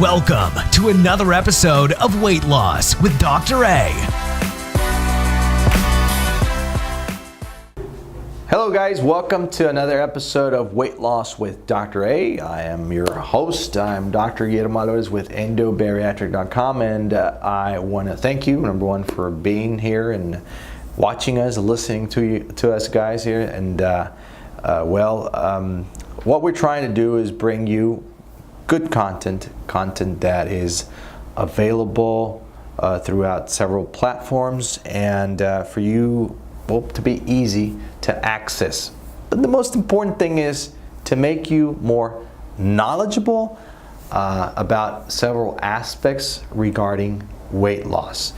Welcome to another episode of Weight Loss with Dr. A. Hello guys, welcome to another episode of Weight Loss with Dr. A. I am your host. I'm Dr. Guillermo Alvarez with Endobariatric.com, and I want to thank you, number one, for being here and watching us, listening to us guys here. And what we're trying to do is bring you good content that is available throughout several platforms, and for you to be easy to access. But the most important thing is to make you more knowledgeable about several aspects regarding weight loss.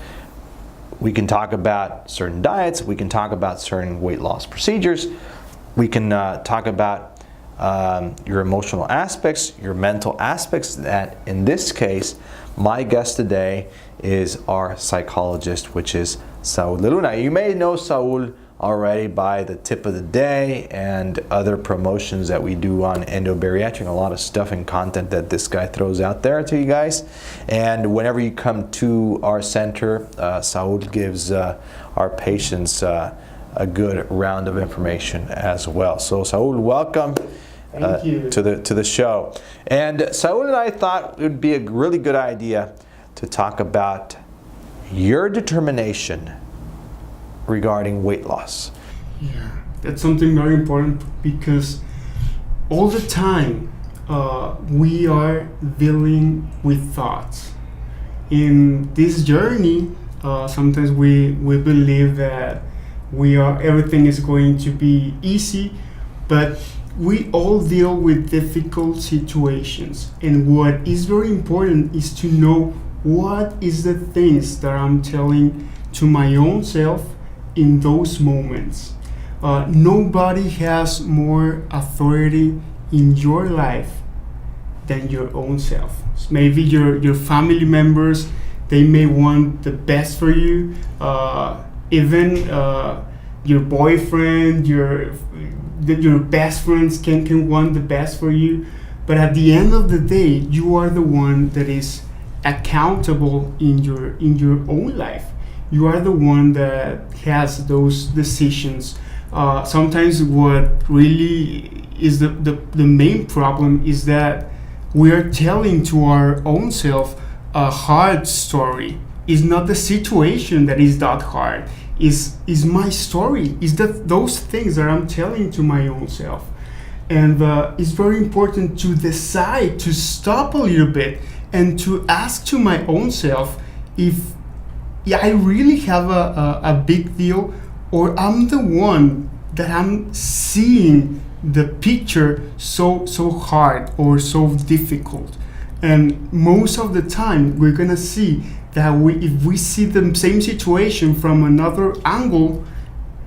We can talk about certain diets, we can talk about certain weight loss procedures, we can talk about your emotional aspects, your mental aspects. That in this case, my guest today is our psychologist, which is Saul De Luna. You may know Saul already by the tip of the day and other promotions that we do on Endobariatric. A lot of stuff and content that this guy throws out there to you guys. And whenever you come to our center, Saul gives our patients a good round of information as well. So Saul, welcome to the show. And Saul and I thought it would be a really good idea to talk about your determination regarding weight loss. Yeah, that's something very important, because all the time we are dealing with thoughts. In this journey, sometimes we believe that everything is going to be easy, but we all deal with difficult situations. And what is very important is to know what is the things that I'm telling to my own self in those moments. Nobody has more authority in your life than your own self. Maybe your family members, they may want the best for you. Even your boyfriend, your best friends can want the best for you. But at the end of the day, you are the one that is accountable in your own life. You are the one that has those decisions. Sometimes what really is the main problem is that we are telling to our own self a hard story. It's not the situation that is that hard. Is my story. Is that those things that I'm telling to my own self. And it's very important to decide to stop a little bit and to ask to my own self if I really have a big deal, or I'm the one that I'm seeing the picture so hard or so difficult. And most of the time we're gonna see that if we see the same situation from another angle,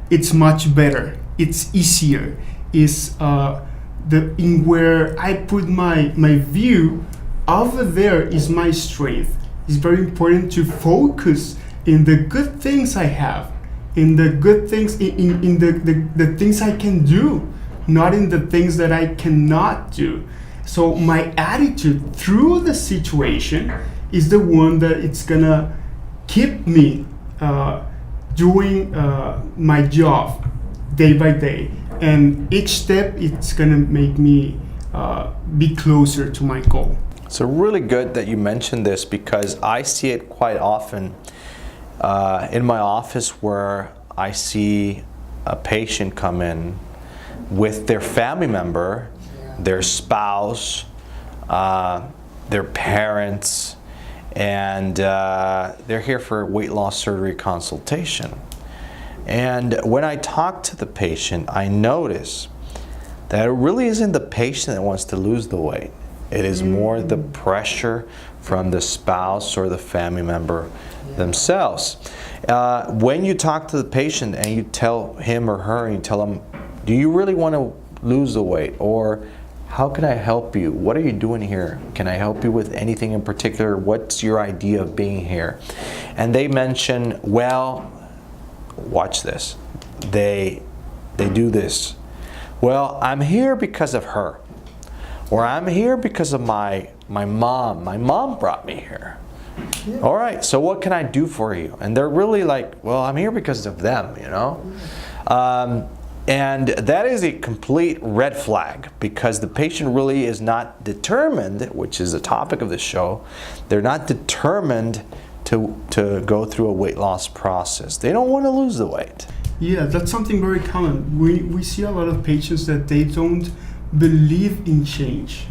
it's much better, it's easier. It's in where I put my view, over there is my strength. It's very important to focus in the good things I have, in the good things, in the things I can do, not in the things that I cannot do. So my attitude through the situation is the one that it's gonna keep me doing my job day by day. And each step, it's gonna make me be closer to my goal. So really good that you mentioned this, because I see it quite often in my office, where I see a patient come in with their family member, their spouse, their parents, and they're here for weight loss surgery consultation. And when I talk to the patient, I notice that it really isn't the patient that wants to lose the weight. It is more the pressure from the spouse or the family member themselves. When you talk to the patient and you tell him or her, and you tell them, do you really want to lose the weight? Or how can I help you? What are you doing here? Can I help you with anything in particular? What's your idea of being here? And they mention, well, watch this. They do this. Well, I'm here because of her. Or I'm here because of my mom. My mom brought me here. Yeah. All right, so what can I do for you? And they're really like, well, I'm here because of them, you know? And that is a complete red flag, because the patient really is not determined, which is the topic of the show. They're not determined to go through a weight loss process. They don't want to lose the weight. Yeah, that's something very common. We see a lot of patients that they don't believe in change.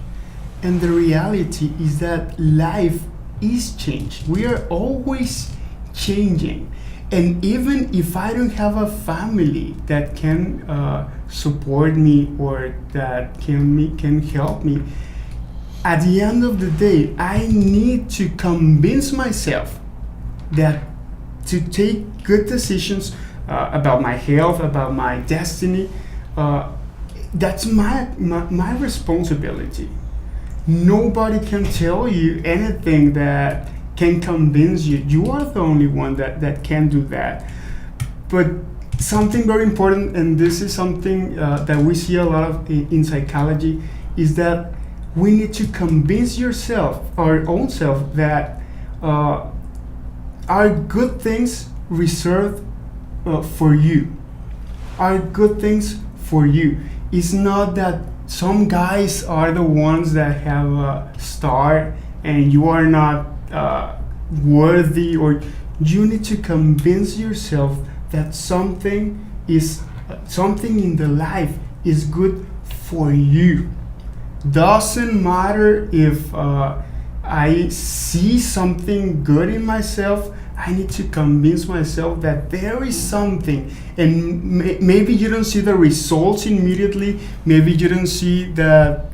And the reality is that life is change. We are always changing. And even if I don't have a family that can support me or that can help me, at the end of the day, I need to convince myself that to take good decisions about my health, about my destiny, that's my responsibility. Nobody can tell you anything that can convince you. You are the only one that can do that. But something very important, and this is something that we see a lot of in psychology, is that we need to convince our own self, that are good things reserved for you. Are good things for you. It's not that some guys are the ones that have a star and you are not worthy, or you need to convince yourself that something in the life is good for you. Doesn't matter if I see something good in myself. I need to convince myself that there is something, and maybe you don't see the results immediately. Maybe you don't see that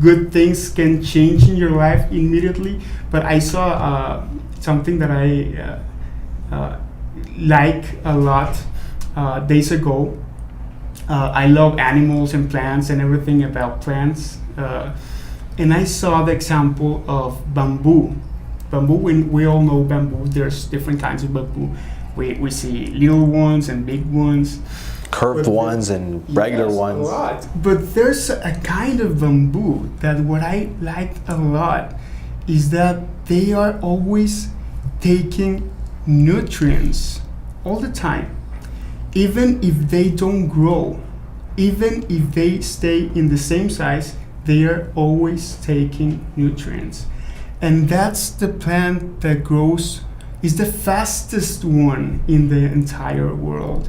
good things can change in your life immediately. But I saw something that I like a lot days ago. I love animals and plants and everything about plants. And I saw the example of bamboo. Bamboo, we all know bamboo. There's different kinds of bamboo. We see little ones and big ones. Curved ones and regular ones. A lot. But there's a kind of bamboo that what I like a lot is that they are always taking nutrients all the time. Even if they don't grow, even if they stay in the same size, they are always taking nutrients. And that's the plant that grows, is the fastest one in the entire world.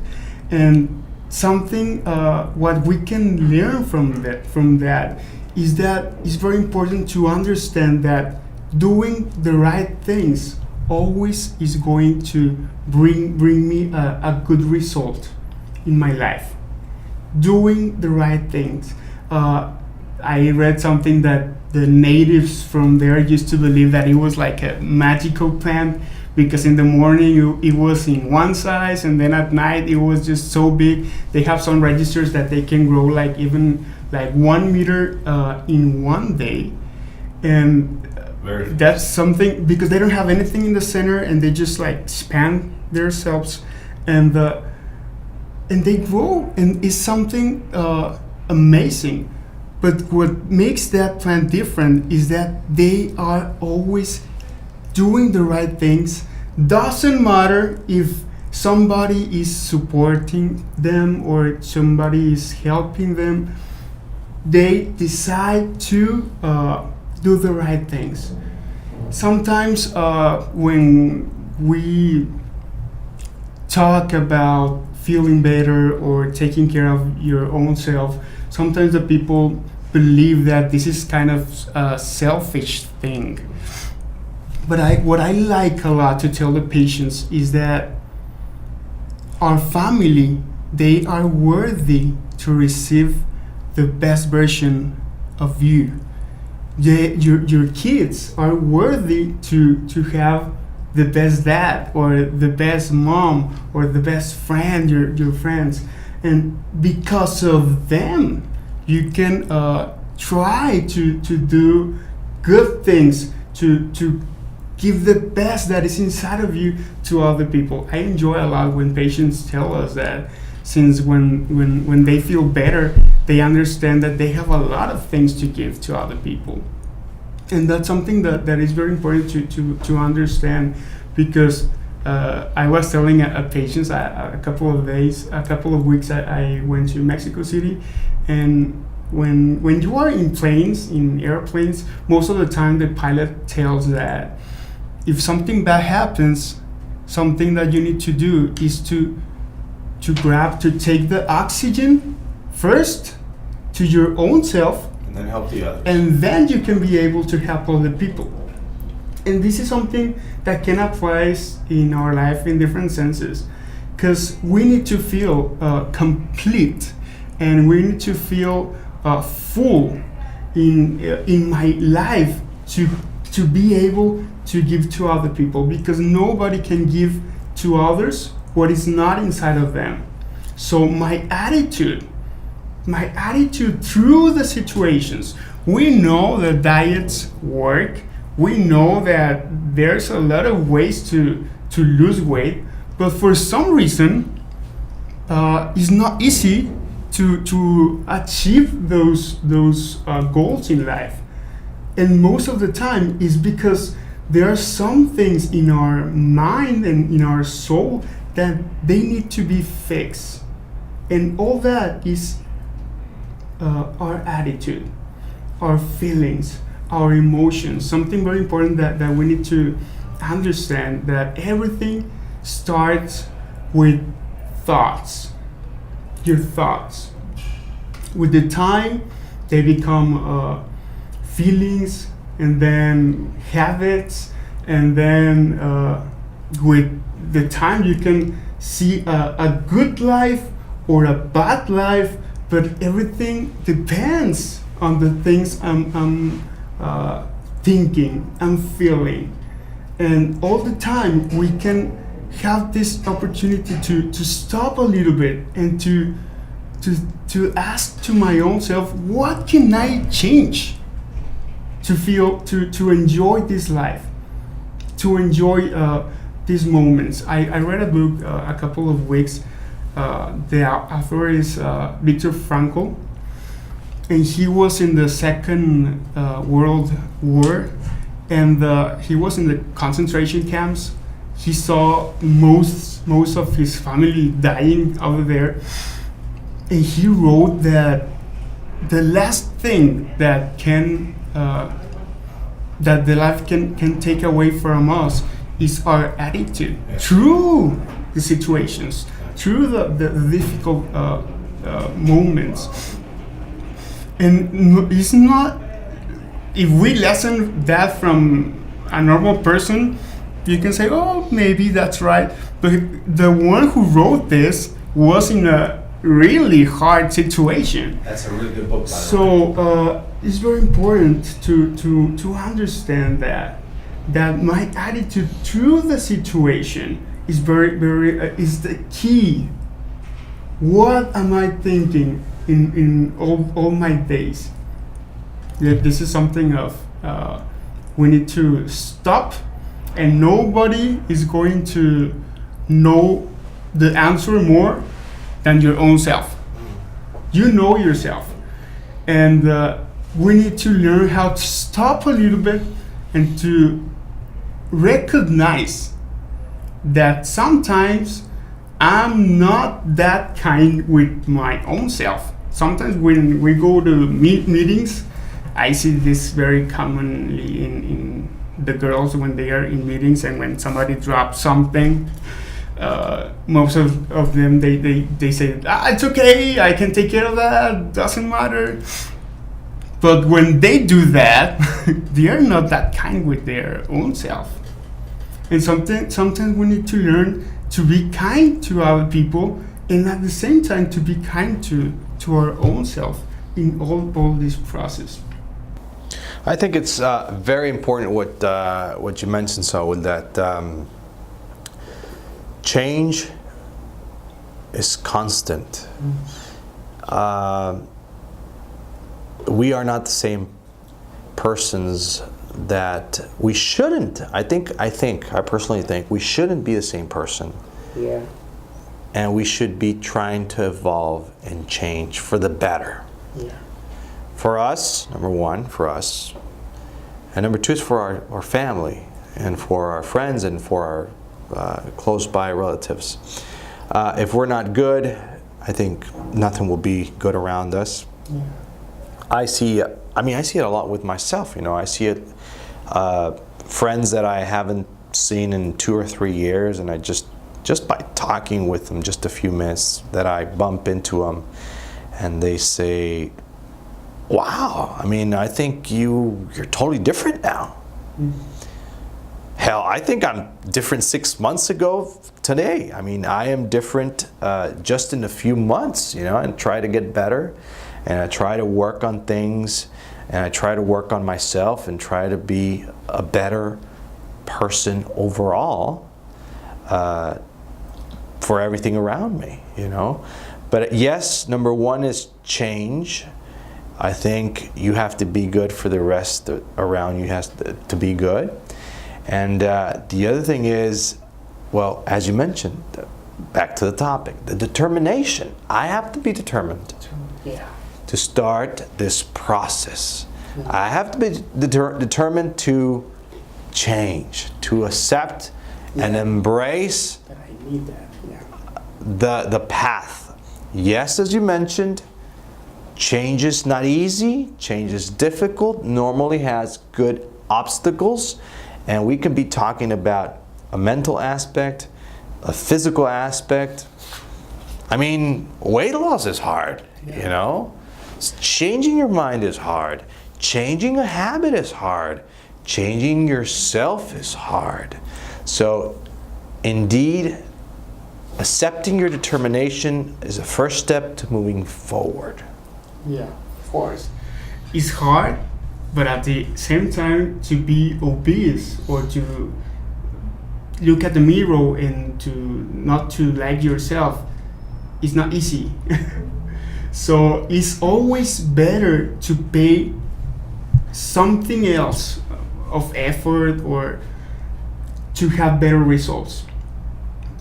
And something what we can learn from that is that it's very important to understand that doing the right things always is going to bring me a good result in my life. Doing the right things. I read something that the natives from there used to believe that it was like a magical plant, because in the morning it was in one size, and then at night it was just so big. They have some registers that they can grow like even like 1 meter in one day. And that's something, because they don't have anything in the center and they just like expand themselves, and they grow, and it's something amazing. But what makes that plant different is that they are always doing the right things. Doesn't matter if somebody is supporting them or somebody is helping them. They decide to do the right things. Sometimes when we talk about feeling better or taking care of your own self, sometimes the people believe that this is kind of a selfish thing. But what I like a lot to tell the patients is that our family, they are worthy to receive the best version of you. Your kids are worthy to have the best dad or the best mom or the best friend, your friends. And because of them, you can try to do good things, to give the best that is inside of you to other people. I enjoy a lot when patients tell us that since when they feel better, they understand that they have a lot of things to give to other people. And that's something that is very important to understand, because I was telling a patient a couple of weeks I went to Mexico City, and when you are in airplanes, most of the time the pilot tells that if something bad happens, something that you need to do is to take the oxygen first to your own self, And then help the others. and then you can be able to help other people. And this is something that can apply in our life in different senses, because we need to feel complete, and we need to feel full in my life to be able to give to other people, because nobody can give to others what is not inside of them. So my attitude through the situations, we know that diets work. We know that there's a lot of ways to lose weight, but for some reason, it's not easy to achieve those goals in life. And most of the time is because there are some things in our mind and in our soul that they need to be fixed. And all that is our attitude, our feelings, our emotions. Something very important that we need to understand, that everything starts with thoughts. Your thoughts. With the time, they become feelings, and then habits, and then with the time you can see a good life or a bad life, but everything depends on the things I'm thinking, I'm feeling. And all the time we can have this opportunity to stop a little bit and to ask to my own self, what can I change to feel, to enjoy this life, to enjoy these moments. I read a book a couple of weeks. The author is Viktor Frankl, and he was in the Second World War, and he was in the concentration camps. He saw most of his family dying over there, and he wrote that the last thing that that the life can take away from us is our attitude through the situations, through the difficult moments. And it's not, if we lesson that from a normal person, you can say, oh, maybe that's right. But the one who wrote this was in a really hard situation. That's a really good book, by the way. So it's very important to understand that my attitude through the situation is very is the key. What am I thinking in all my days? That this is something of we need to stop, and nobody is going to know the answer more than your own self. You know yourself, and we need to learn how to stop a little bit and to recognize that sometimes I'm not that kind with my own self. Sometimes when we go to meetings, I see this very commonly in the girls when they are in meetings, and when somebody drops something, most of them they say, it's okay, I can take care of that, doesn't matter. But when they do that, they are not that kind with their own self. And sometimes we need to learn to be kind to other people, and at the same time to be kind to our own self in all this process. I think it's very important what you mentioned, Saul, that change is constant. We are not the same persons that we shouldn't. I personally think we shouldn't be the same person. Yeah. and we should be trying to evolve and change for the better. Yeah. For us, number one, for us, and number two is for our family and for our friends and for our close by relatives. If we're not good, I think nothing will be good around us. Yeah. I see it a lot with myself. I see it, friends that I haven't seen in 2 or 3 years, and I just by talking with them just a few minutes, that I bump into them, and they say, "Wow, I think you're totally different now." Hell, I think I'm different 6 months ago today. I am different just in a few months, and try to get better, and I try to work on things, and I try to work on myself and try to be a better person overall for everything around me, But yes, number one is change. I think you have to be good for the rest around you has to be good. And the other thing is, well, as you mentioned, back to the topic, the determination. I have to be determined to start this process. I have to be determined to change, to accept and embrace But I need that. the path. Yes, as you mentioned, change is not easy, change is difficult, normally has good obstacles, and we can be talking about a mental aspect, a physical aspect. Weight loss is hard, Changing your mind is hard. Changing a habit is hard. Changing yourself is hard. So, indeed, accepting your determination is a first step to moving forward. Yeah, of course. It's hard, but at the same time, to be obese or to look at the mirror and to not to like yourself is not easy. So it's always better to pay something else of effort or to have better results.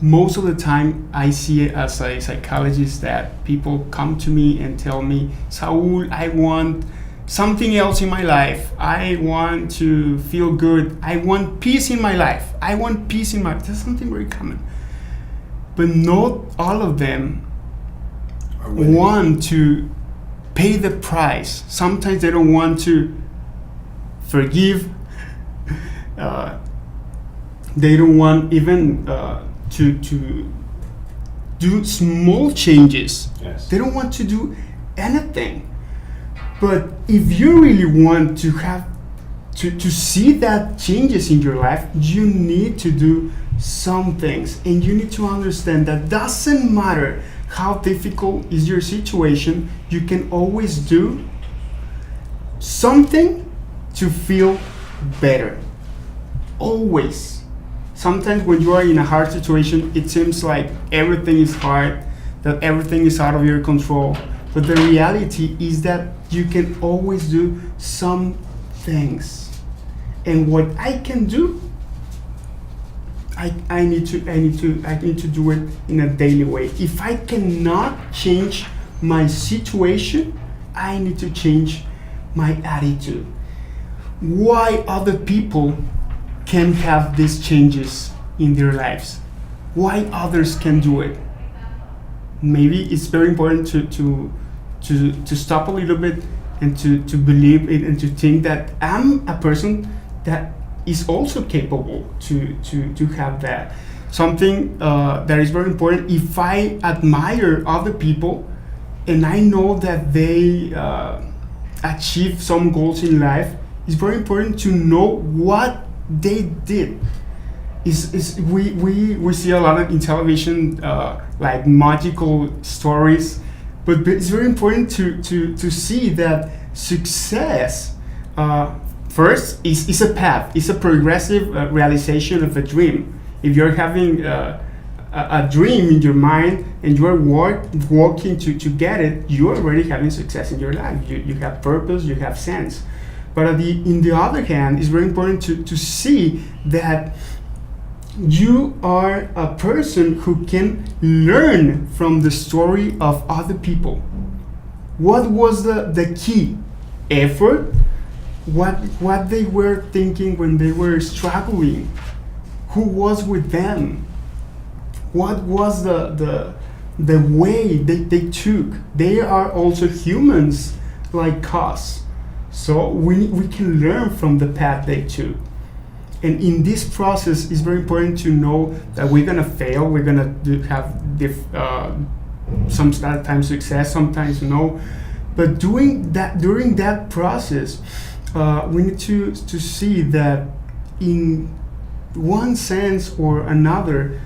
Most of the time, I see it as a psychologist that people come to me and tell me, "Saul, I want something else in my life. I want to feel good. I want peace in my life. I want peace in my..." That's something very common. But not all of them want to pay the price. Sometimes they don't want to forgive. They don't want even to do small changes. Yes. They don't want to do anything. But if you really want to have to see that changes in your life, you need to do some things, and you need to understand that doesn't matter how difficult is your situation, you can always do something to feel better. Always. Sometimes when you are in a hard situation, it seems like everything is hard, that everything is out of your control. But the reality is that you can always do some things. And what I can do, I need to do it in a daily way. If I cannot change my situation, I need to change my attitude. Why other people can have these changes in their lives? Why others can do it? Maybe it's very important to stop a little bit and to believe it and to think that I'm a person that is also capable to have that. Something that is very important. If I admire other people and I know that they achieve some goals in life, it's very important to know what they did. We see a lot of in television like magical stories, but it's very important to see that success first is a path, it's a progressive realization of a dream. If you're having a dream in your mind and you're working to get it, you're already having success in your life. You have purpose, you have sense. But in the other hand, it's very important to see that you are a person who can learn from the story of other people. What was the key? Effort? What they were thinking when they were struggling? Who was with them? What was the way they took? They are also humans like us. So we can learn from the path they took. And in this process, it's very important to know that we're gonna fail. We're gonna have sometimes success, sometimes no. But during that process, we need to see that in one sense or another,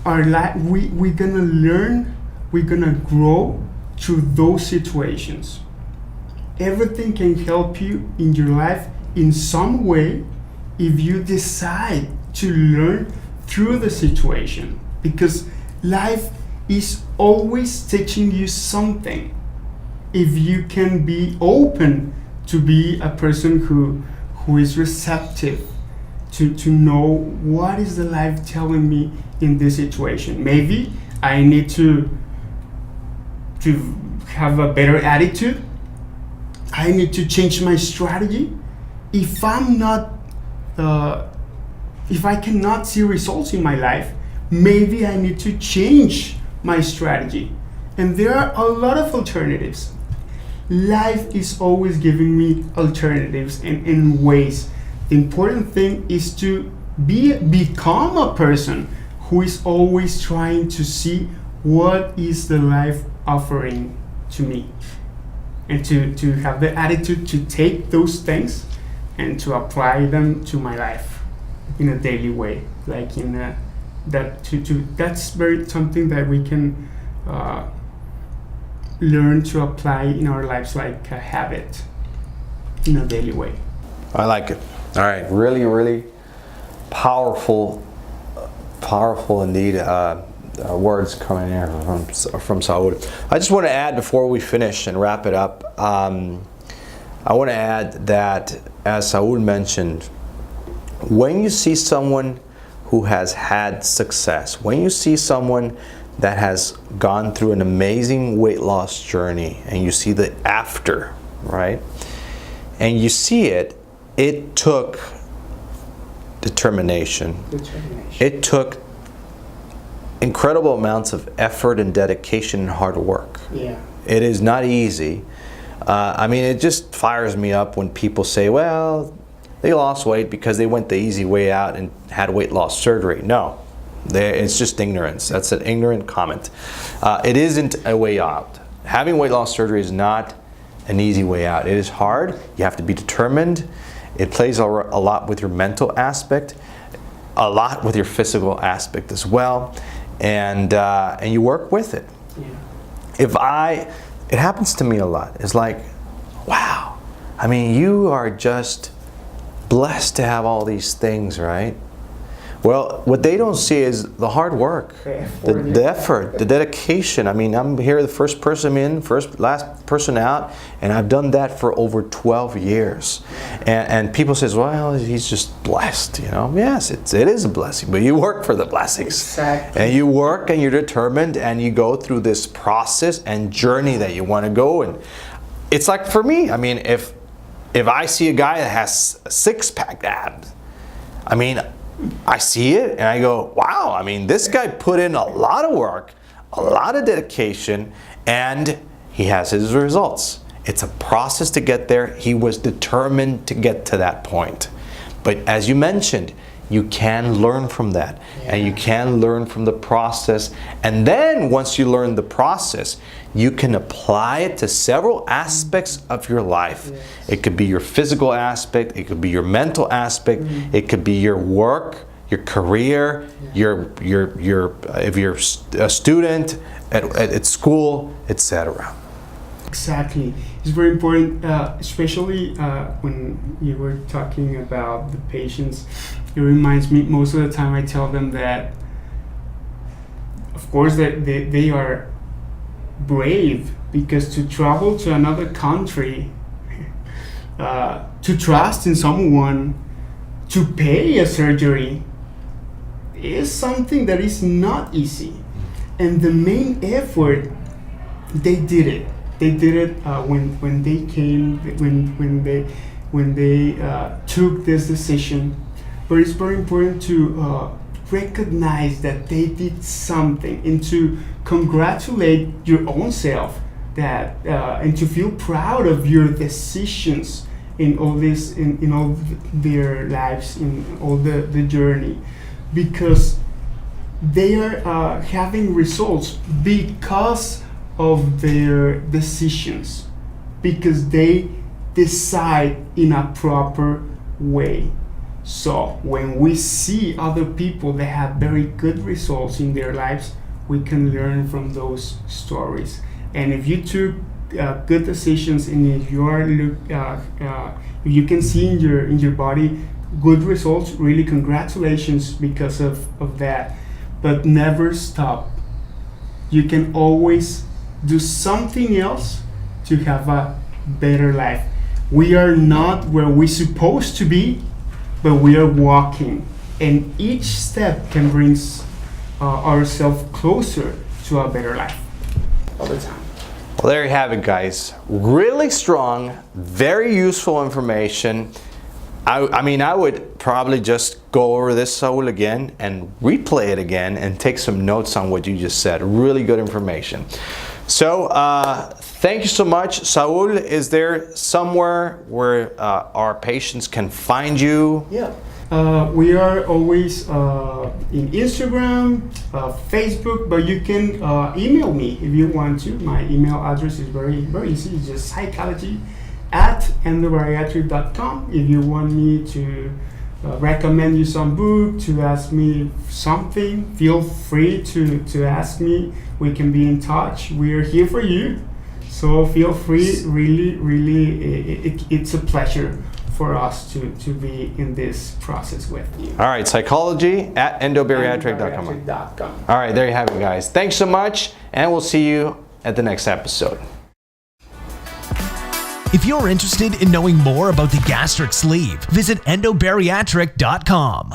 our life we're gonna learn, we're gonna grow through those situations. Everything can help you in your life in some way if you decide to learn through the situation, because life is always teaching you something. If you can be open to be a person who is receptive to know what is the life telling me in this situation. Maybe I need to have a better attitude. I need to change my strategy. If I'm not if I cannot see results in my life, maybe I need to change my strategy. And there are a lot of alternatives. Life is always giving me alternatives and ways. The important thing is to become a person who is always trying to see what is the life offering to me, and to have the attitude to take those things and to apply them to my life in a daily way, like in a, that's very something that we can learn to apply in our lives, like a habit in a daily way. I like it. All right, really, really powerful indeed. Words coming in from Saul. I just want to add before we finish and wrap it up. I want to add that, as Saul mentioned, when you see someone who has had success, when you see someone that has gone through an amazing weight loss journey, and you see the after, right? And you see it took determination. It took incredible amounts of effort and dedication and hard work. Yeah. It is not easy. I mean, it just fires me up when people say, well, they lost weight because they went the easy way out and had weight loss surgery. No, it's just ignorance. That's an ignorant comment. It isn't a way out. Having weight loss surgery is not an easy way out. It is hard. You have to be determined. It plays a lot with your mental aspect, a lot with your physical aspect as well, and you work with it. Yeah. It happens to me a lot. It's like, wow, I mean, you are just blessed to have all these things, right? Well, what they don't see is the hard work, the effort, the dedication. I mean, I'm here the first person in, last person out, and I've done that for over 12 years. And people says, well, he's just blessed, you know. Yes, it is a blessing, but you work for the blessings. Exactly. And you work and you're determined and you go through this process and journey that you want to go. And it's like for me, I mean, if I see a guy that has a six-pack abs, I mean, I see it and I go, wow, I mean, this guy put in a lot of work, a lot of dedication, and he has his results. It's a process to get there. He was determined to get to that point. But as you mentioned, you can learn from that, and you can learn from the process. And then once you learn the process, you can apply it to several aspects of your life. Yes. It could be your physical aspect, it could be your mental aspect, it could be your work, your career, if you're a student at school, etc. Exactly. It's very important, especially when you were talking about the patients. It reminds me, most of the time I tell them that, of course, that they are brave, because to travel to another country, to trust in someone, to pay a surgery, is something that is not easy. And the main effort, they did it. They did it when they came, when they took this decision. But it's very important to recognize that they did something, and to congratulate your own self, that and to feel proud of your decisions in all this, in all their lives, in all the journey, because they are having results because of their decisions, because they decide in a proper way. So when we see other people that have very good results in their lives, we can learn from those stories. And if you took good decisions, and if you are you can see in your body good results, really congratulations because of that. But never stop. You can always do something else to have a better life. We are not where we're supposed to be, but we are walking, and each step can bring ourselves closer to a better life all the time. Well, there you have it, guys. Really strong, very useful information. I mean, I would probably just go over this, Saul, again and replay it again and take some notes on what you just said. Really good information. So, thank you so much. Saul, is there somewhere where our patients can find you? Yeah. We are always in Instagram, Facebook, but you can email me if you want to. My email address is very easy. It's just psychology@endobariatric.com. If you want me to recommend you some book, to ask me something, feel free to ask me. We can be in touch. We are here for you. So feel free. Really, it's a pleasure for us to be in this process with you. All right, psychology@endobariatric.com. All right, there you have it, guys. Thanks so much, and we'll see you at the next episode. If you're interested in knowing more about the gastric sleeve, visit endobariatric.com.